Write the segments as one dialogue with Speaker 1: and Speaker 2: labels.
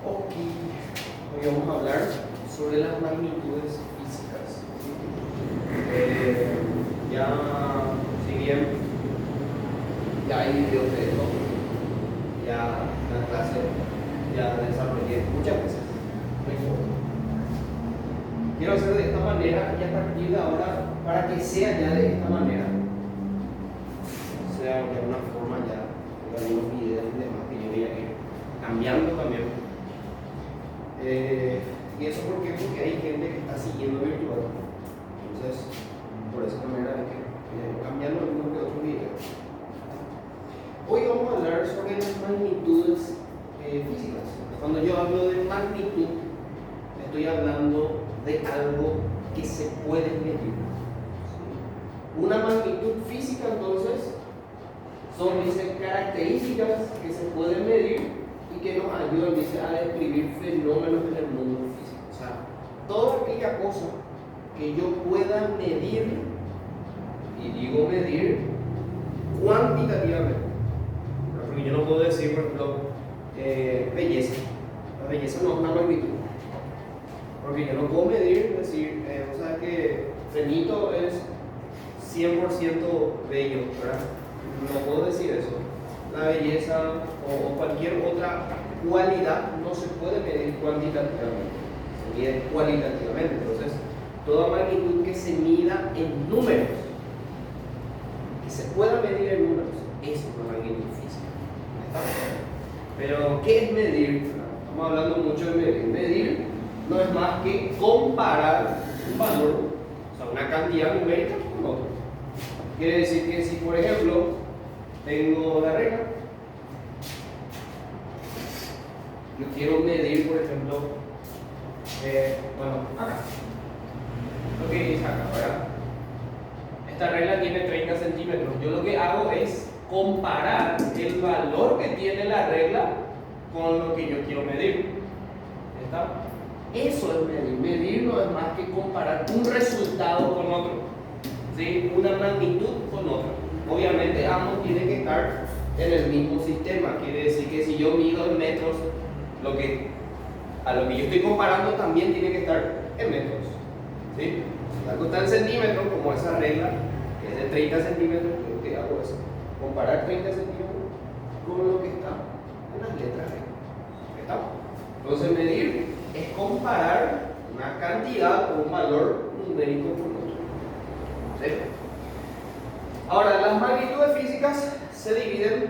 Speaker 1: Ok, hoy vamos a hablar sobre las magnitudes físicas. Ya, si bien ya hay videos de esto, ya la clase ya desarrollé muchas veces. No importa. Quiero hacer de esta manera y a partir de ahora, para que sea ya de esta manera, sea de una forma ya, de algunos videos y demás que yo voy a ir cambiando también. ¿Y eso por qué? Porque hay gente que está siguiendo virtual. Entonces, por esa manera hay que cambiando algunos de otros videos. Hoy vamos a hablar sobre las magnitudes físicas. Cuando yo hablo de magnitud, estoy hablando de algo que se puede medir. Una magnitud física, entonces, son, dice, características que se pueden medir y que nos ayudan, dice, a describir fenómenos en el mundo físico. O sea, toda aquella cosa que yo pueda medir, y digo medir cuantitativamente. Porque yo no puedo decir, por ejemplo, belleza. La belleza no es una magnitud. Porque yo no puedo medir, decir, o sea que Benito es 100% bello, ¿verdad? No puedo decir eso. La belleza o cualquier otra cualidad no se puede medir cuantitativamente, se mide cualitativamente. Entonces, toda magnitud que se mida en números, que se pueda medir en números, es una magnitud física. Pero, ¿qué es medir? Estamos hablando mucho de medir. Medir no es más que comparar un valor, o sea, una cantidad numérica con otra. Quiere decir que si, por ejemplo, tengo la regla, yo quiero medir, por ejemplo, acá, lo que dice acá, ¿verdad? Esta regla tiene 30 centímetros. Yo lo que hago es comparar el valor que tiene la regla con lo que yo quiero medir. ¿Está? Eso es medir. Medir no es más que comparar un resultado con otro, ¿sí? Una magnitud con otra. Obviamente ambos tienen que estar en el mismo sistema. Quiere decir que si yo mido en metros, a lo que yo estoy comparando también tiene que estar en metros, ¿sí? Si algo está en centímetros, como esa regla que es de 30 centímetros, yo que hago eso, comparar 30 centímetros con lo que está en las letras ¿está? Entonces medir es comparar una cantidad o un valor numérico con otro, ¿sí? Ahora, las magnitudes físicas se dividen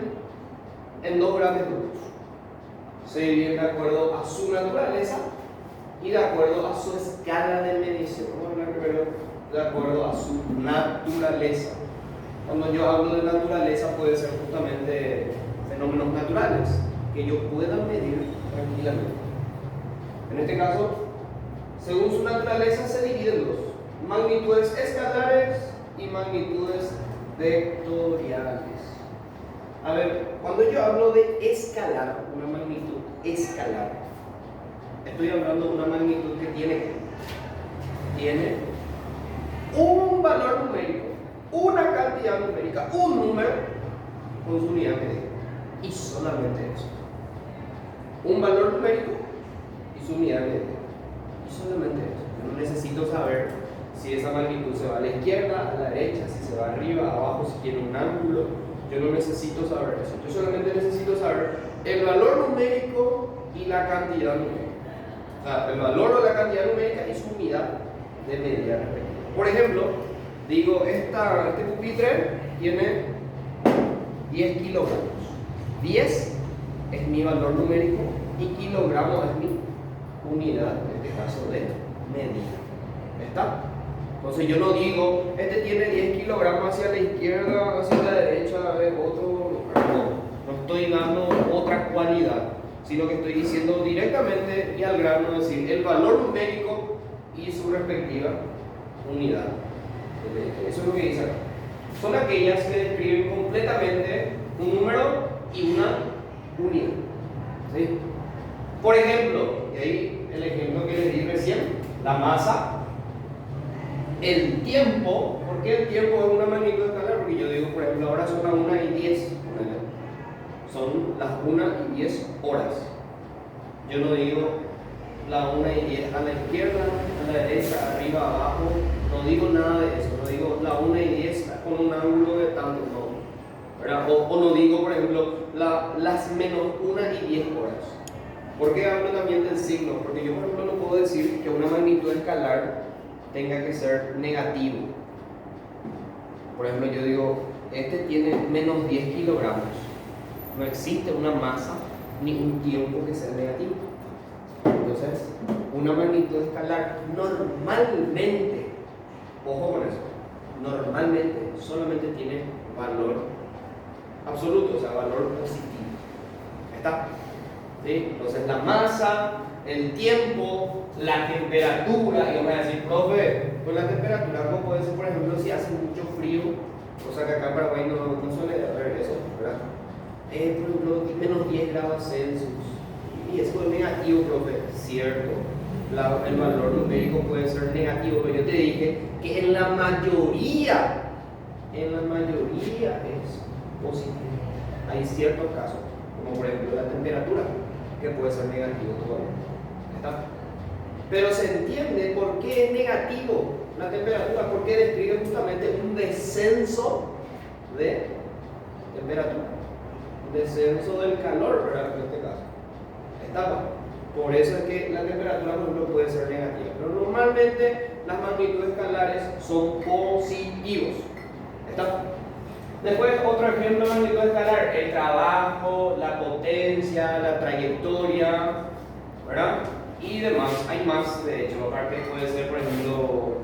Speaker 1: en dos grandes grupos. Se dividen de acuerdo a su naturaleza y de acuerdo a su escala de medición. Vamos a hablar primero de acuerdo a su naturaleza. Cuando yo hablo de naturaleza, puede ser justamente fenómenos naturales que yo pueda medir tranquilamente. En este caso, según su naturaleza, se dividen en dos: magnitudes escalares y magnitudes vectoriales. A ver, cuando yo hablo de escalar, una magnitud escalar, estoy hablando de una magnitud que tiene un valor numérico, una cantidad numérica, un número con su unidad medida, y solamente eso. Un valor numérico y su unidad medida, y solamente eso. Yo no necesito saber si esa magnitud se va a la izquierda, a la derecha, si se va arriba, abajo, si tiene un ángulo. Yo no necesito saber eso. Yo solamente necesito saber el valor numérico y la cantidad numérica. O sea, el valor o la cantidad numérica y su unidad de medida respectiva. Por ejemplo, digo, este pupitre tiene 10 kilogramos. 10 es mi valor numérico y kilogramos es mi unidad, en este caso de medida. ¿Está? Entonces yo no digo, este tiene 10 kilogramos hacia la izquierda, hacia la derecha, otro. No estoy dando otra cualidad, sino que estoy diciendo directamente y al grano, decir, el valor numérico y su respectiva unidad. Eso es lo que dice acá. Son aquellas que describen completamente un número y una unidad, ¿sí? Por ejemplo, y ahí el ejemplo que les di recién, la masa. El tiempo, ¿por qué el tiempo es una magnitud escalar? Porque yo digo, por ejemplo, ahora son las 1:10, son las 1:10 horas. Yo no digo la 1:10 a la izquierda, a la derecha, arriba, abajo. No digo nada de eso. No digo la 1:10 con un ángulo de tanto, no. ¿Verdad? O no digo, por ejemplo, las -1:10. ¿Por qué hablo también del signo? Porque yo, por ejemplo, no puedo decir que una magnitud escalar tenga que ser negativo. Por ejemplo, yo digo, este tiene -10 kilogramos. No existe una masa ni un tiempo que sea negativo. Entonces, una magnitud escalar normalmente, ojo con eso, normalmente solamente tiene valor absoluto, o sea, valor positivo. ¿Está? ¿Sí? Entonces, la masa, el tiempo, la temperatura, y vamos a decir, profe, pues la temperatura, ¿cómo puede ser, por ejemplo, si hace mucho frío? O sea, que acá en Paraguay no suele haber eso, ¿verdad? Por ejemplo, -10 grados Celsius. Y eso es negativo, profe. Cierto. El valor numérico puede ser negativo, pero yo te dije que en la mayoría es positivo. Hay ciertos casos, como por ejemplo la temperatura, que puede ser negativo todavía. ¿Está? Pero se entiende por qué es negativo la temperatura, porque describe justamente un descenso de temperatura, un descenso del calor, ¿verdad? En este caso. ¿Está? Por eso es que la temperatura, por ejemplo, puede ser negativa. Pero normalmente las magnitudes escalares son positivos. ¿Está? Después, otro ejemplo de magnitud escalar, el trabajo, la potencia, la trayectoria, ¿verdad? Y demás, hay más de hecho, aparte puede ser, por ejemplo,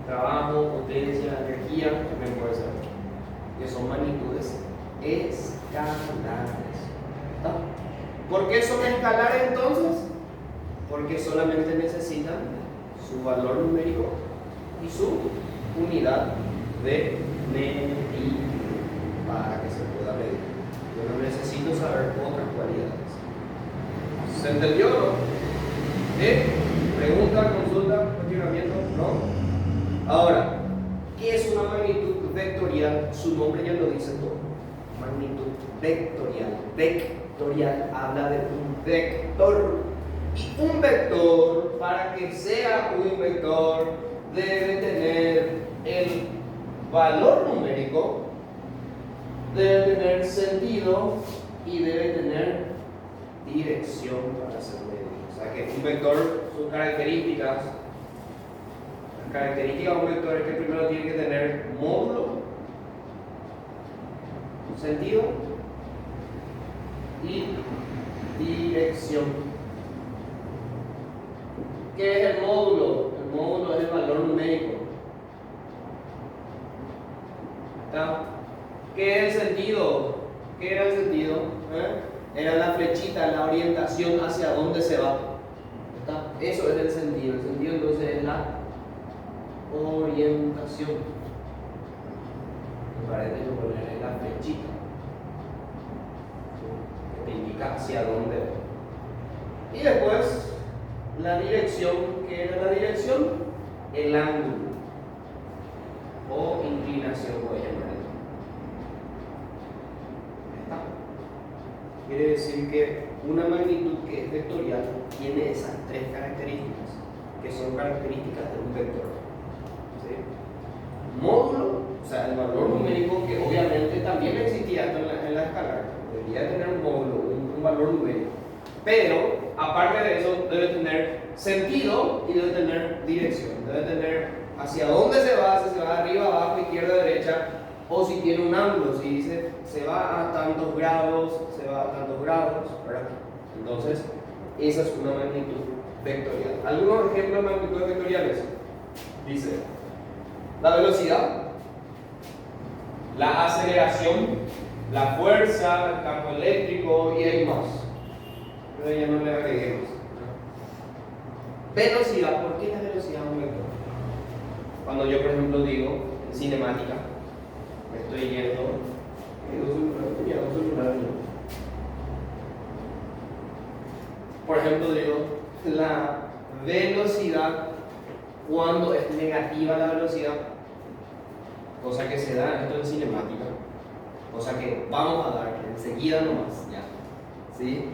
Speaker 1: trabajo, potencia, energía, también puede ser, que son magnitudes escalares. ¿Está? ¿Por qué son escalares entonces? Porque solamente necesitan su valor numérico y su unidad de medida para que se pueda medir. Yo no necesito saber otras cualidades. ¿Se entendió o no? Pregunta, consulta, cuestionamiento, ¿no? Ahora, ¿qué es una magnitud vectorial? Su nombre ya lo dice todo. Magnitud vectorial. Vectorial habla de un vector. Y un vector, para que sea un vector, debe tener el valor numérico, debe tener sentido y debe tener dirección para ser medido. O sea que un vector, sus características. Las características de un vector es que primero tiene que tener módulo, sentido y dirección. ¿Qué es el módulo? El módulo es el valor numérico. ¿Está? ¿Qué es el sentido? ¿Qué era el sentido? Era la flechita, la orientación hacia dónde se va. ¿Está? Eso es el sentido. El sentido entonces es la orientación. Me parece que poner la flechita que te indica hacia dónde va. Y después la dirección. ¿Qué era la dirección? El ángulo o inclinación, voy a llamar. Quiere decir que una magnitud que es vectorial tiene esas tres características, que son características de un vector. ¿Sí? Módulo, o sea, el valor numérico, que obviamente también existía en la escalar, debería tener un módulo, un valor numérico. Pero, aparte de eso, debe tener sentido y debe tener dirección. Debe tener hacia dónde se va, si se va arriba, abajo, izquierda, derecha, o si tiene un ángulo, si dice se va a tantos grados, se va a tantos grados, ¿verdad? Entonces, esa es una magnitud vectorial. Algunos ejemplos de magnitudes vectoriales. Dice, la velocidad, la aceleración, la fuerza, el campo eléctrico y hay más. Pero ya no le agreguemos. Velocidad, ¿por qué la velocidad es un vector? Cuando yo, por ejemplo, digo en cinemática, me estoy yendo, por ejemplo, digo la velocidad cuando es negativa la velocidad, cosa que se da esto en cinemática, cosa que vamos a dar enseguida nomás, ¿ya? ¿Sí?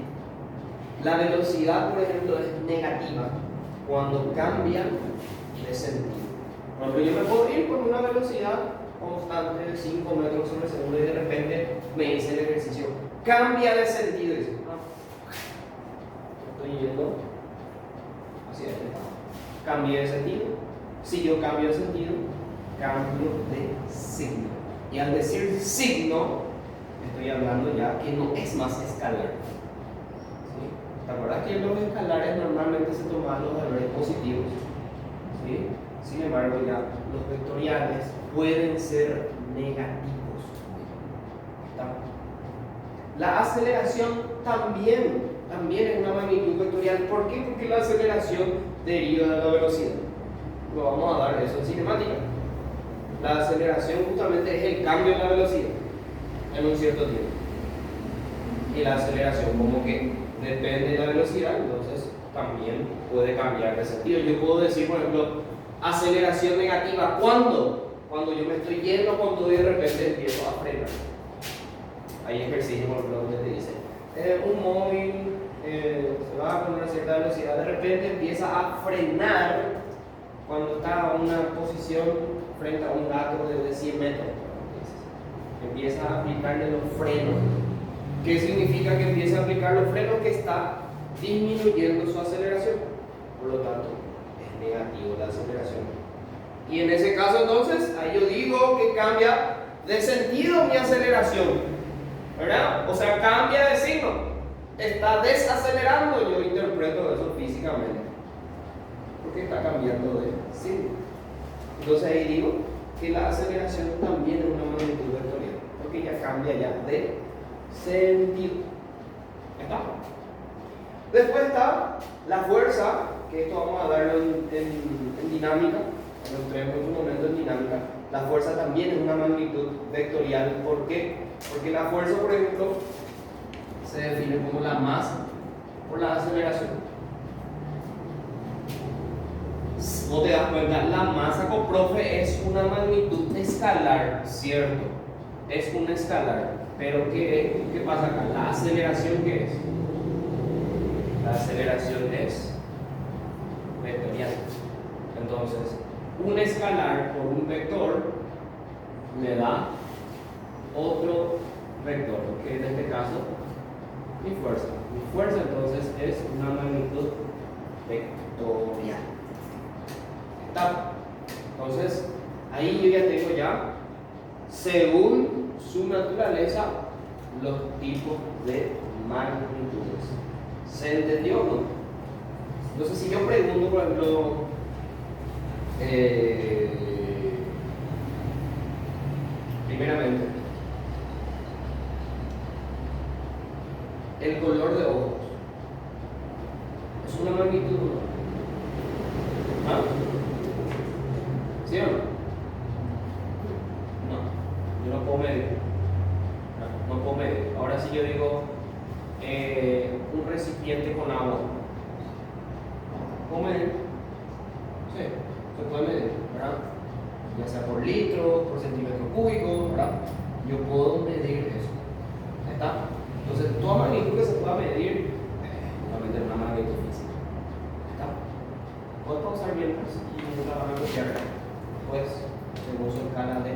Speaker 1: La velocidad, por ejemplo, es negativa cuando cambia de sentido. Por ejemplo, yo me puedo ir con una velocidad constante de 5 metros sobre segundo y de repente me hice el ejercicio. Cambia de sentido. Dice, estoy yendo hacia este lado. Cambié de sentido. Si yo cambio de sentido, cambio de signo. Y al decir signo, estoy hablando ya que no es más escalar. ¿Sí? ¿Te acuerdas que en los escalares normalmente se toman los valores positivos? ¿Sí? Sin embargo, ya los vectoriales pueden ser negativos. ¿Está? La aceleración también es una magnitud vectorial. ¿Por qué? Porque la aceleración deriva de la velocidad. Lo vamos a dar eso en cinemática. La aceleración justamente es el cambio en la velocidad en un cierto tiempo. Y la aceleración como que depende de la velocidad, entonces también puede cambiar de sentido. Yo puedo decir, por ejemplo, aceleración negativa. ¿Cuándo? Cuando yo me estoy yendo con todo y de repente empiezo a frenar. Hay ejercicios, por ejemplo, donde te dice un móvil se va con una cierta velocidad, de repente empieza a frenar cuando está en una posición frente a un gato de 100 metros. Empieza a aplicarle los frenos. ¿Qué significa que empieza a aplicar los frenos? Que está disminuyendo su aceleración. Por lo tanto, es negativo la aceleración. Y en ese caso entonces, ahí yo digo que cambia de sentido mi aceleración, ¿verdad? O sea, cambia de signo. Está desacelerando, yo interpreto eso físicamente, porque está cambiando de signo. Entonces ahí digo que la aceleración también es una magnitud vectorial, porque ya cambia ya de sentido. ¿Está? Después está la fuerza, que esto vamos a darlo en dinámica, cuando entremos en un momento en dinámica. La fuerza también es una magnitud vectorial. ¿Por qué? Porque la fuerza, por ejemplo, se define como la masa por la aceleración. ¿No te das cuenta? La masa, profe, es una magnitud escalar, ¿cierto? Es un escalar. Pero ¿qué pasa acá? ¿La aceleración qué es? La aceleración es vectorial. Entonces, un escalar por un vector me da otro vector, que en este caso mi fuerza. Mi fuerza entonces es una magnitud vectorial. ¿Está? Entonces, ahí yo ya tengo ya, según su naturaleza, los tipos de magnitudes. ¿Se entendió, no? Entonces, si yo pregunto, por ejemplo, primeramente, el color de ojos es una magnitud, ¿no? ¿Ah? ¿Sí o no? No, yo no puedo medir. No puedo medir. Ahora si yo digo un recipiente con agua, ¿puedo medir? Sí, se puede medir, ¿verdad? Ya sea por litro, por centímetro cúbico, ¿verdad? Yo puedo medir eso. ¿Está? Entonces, toda magnitud que se pueda medir, obviamente es una magnitud física. ¿Está? Puedo pausar mientras y la van a copiar. Pues, según su escala de